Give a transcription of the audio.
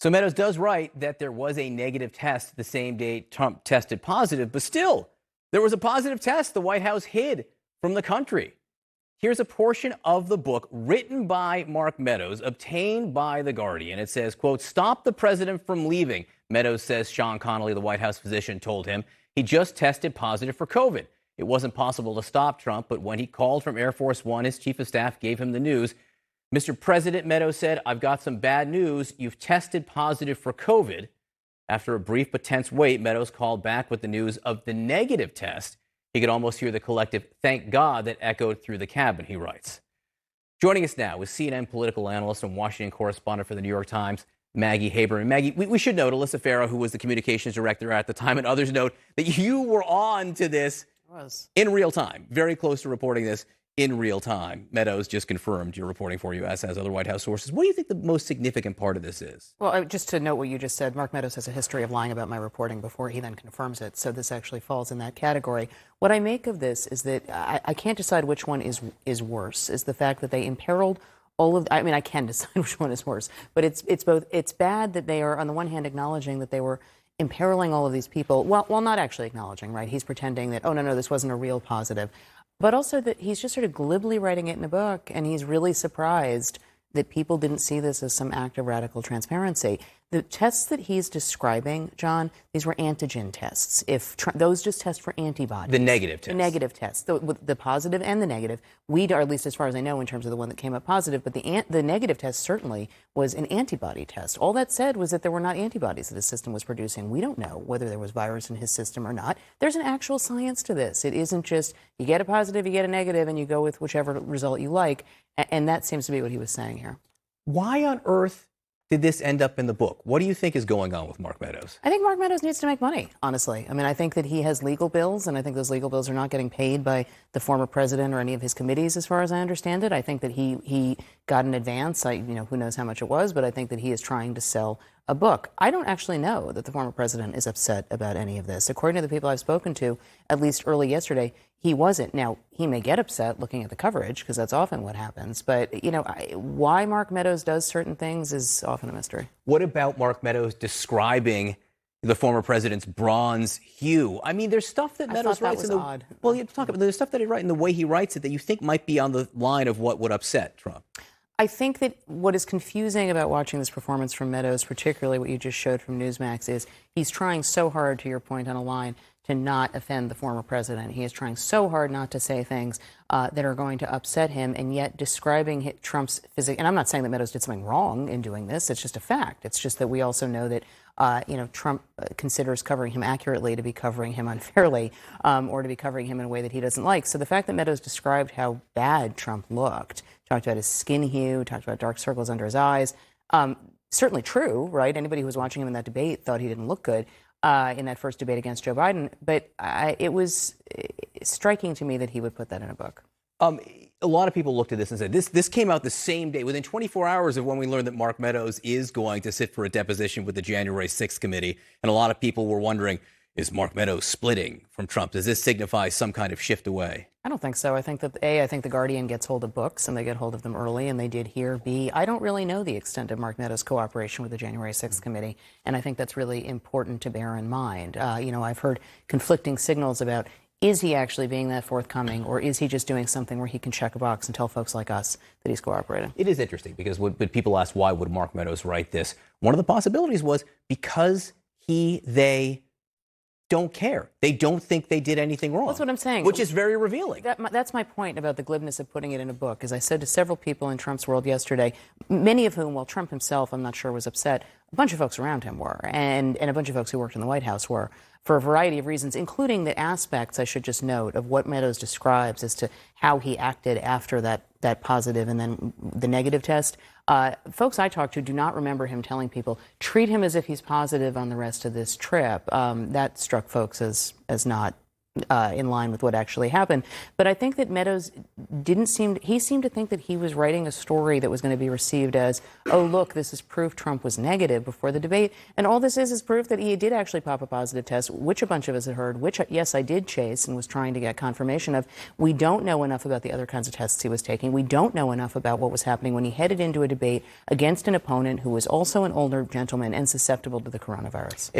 So Meadows does write that there was a negative test the same day Trump tested positive, but still, there was a positive test the White House hid from the country. Here's a portion of the book written by Mark Meadows, obtained by The Guardian. It says, quote, "Stop the president from leaving," Meadows says Sean Connolly, the White House physician, told him. He just tested positive for COVID. It wasn't possible to stop Trump, but when he called from Air Force One, his chief of staff gave him the news. "Mr. President," Meadows said, "I've got some bad news. You've tested positive for COVID." After a brief but tense wait, Meadows called back with the news of the negative test. He could almost hear the collective "thank God" that echoed through the cabin, he writes. Joining us now is CNN political analyst and Washington correspondent for the New York Times, Maggie Haberman. And Maggie, we should note, Alyssa Farah, who was the communications director at the time, and others note that you were on to this in real time, very close to reporting this in real time. Meadows just confirmed you're reporting for you, as has other White House sources. What do you think the most significant part of this is? Well, just to note what you just said, Mark Meadows has a history of lying about my reporting before he then confirms it. So this actually falls in that category. What I make of this is that I can't decide which one is worse, is the fact that they imperiled all of, I mean, I can decide which one is worse, but it's both, it's bad that they are, on the one hand, acknowledging that they were imperiling all of these people, while not actually acknowledging, right? He's pretending that, oh, no, this wasn't a real positive. But also that he's just sort of glibly writing it in a book, and he's really surprised that people didn't see this as some act of radical transparency. The tests that he's describing, John, these were antigen tests. If those just test for antibodies. The negative test. The negative test. The positive and the negative. We, or at least as far as I know, in terms of the one that came up positive, but the negative test certainly was an antibody test. All that said was that there were not antibodies that his system was producing. We don't know whether there was virus in his system or not. There's an actual science to this. It isn't just you get a positive, you get a negative, and you go with whichever result you like. And that seems to be what he was saying here. Why on earth did this end up in the book? What do you think is going on with Mark Meadows? I think Mark Meadows needs to make money, honestly. I mean, I think that he has legal bills, and I think those legal bills are not getting paid by the former president or any of his committees, as far as I understand it. I think that he got an advance. Who knows how much it was, but I think that he is trying to sell a book. I don't actually know that the former president is upset about any of this. According to the people I've spoken to, at least early yesterday, he wasn't. Now, he may get upset looking at the coverage, because that's often what happens. But, why Mark Meadows does certain things is often a mystery. What about Mark Meadows describing the former president's bronze hue? I mean, there's stuff that Meadows writes odd. Well, you talk about there's stuff that he writes in the way he writes it that you think might be on the line of what would upset Trump. I think that what is confusing about watching this performance from Meadows, particularly what you just showed from Newsmax, is he's trying so hard, to your point on a line, to not offend the former president. He is trying so hard not to say things that are going to upset him, and yet describing Trump's physique. And I'm not saying that Meadows did something wrong in doing this. It's just a fact. It's just that we also know that Trump considers covering him accurately to be covering him unfairly, or to be covering him in a way that he doesn't like. So the fact that Meadows described how bad Trump looked, talked about his skin hue, talked about dark circles under his eyes, certainly true, right? Anybody who was watching him in that debate thought he didn't look good in that first debate against Joe Biden. But it was striking to me that he would put that in a book. A lot of people looked at this and said, this came out the same day, within 24 hours of when we learned that Mark Meadows is going to sit for a deposition with the January 6th committee. And a lot of people were wondering, is Mark Meadows splitting from Trump? Does this signify some kind of shift away? I don't think so. I think that, I think The Guardian gets hold of books, and they get hold of them early, and they did here. B, I don't really know the extent of Mark Meadows' cooperation with the January 6th committee, and I think that's really important to bear in mind. I've heard conflicting signals about, is he actually being that forthcoming, or is he just doing something where he can check a box and tell folks like us that he's cooperating? It is interesting, because when people ask why would Mark Meadows write this, one of the possibilities was because they don't care. They don't think they did anything wrong. That's what I'm saying. Which is very revealing. That's my point about the glibness of putting it in a book. As I said to several people in Trump's world yesterday, many of whom, well, Trump himself, I'm not sure, was upset. A bunch of folks around him were, and a bunch of folks who worked in the White House were, for a variety of reasons, including the aspects, I should just note, of what Meadows describes as to how he acted after that positive and then the negative test. Folks I talked to do not remember him telling people, treat him as if he's positive on the rest of this trip. That struck folks as not in line with what actually happened. But I think that Meadows he seemed to think that he was writing a story that was going to be received as, oh, look, this is proof Trump was negative before the debate. And all this is proof that he did actually pop a positive test, which a bunch of us had heard, which, yes, I did chase and was trying to get confirmation of. We don't know enough about the other kinds of tests he was taking. We don't know enough about what was happening when he headed into a debate against an opponent who was also an older gentleman and susceptible to the coronavirus.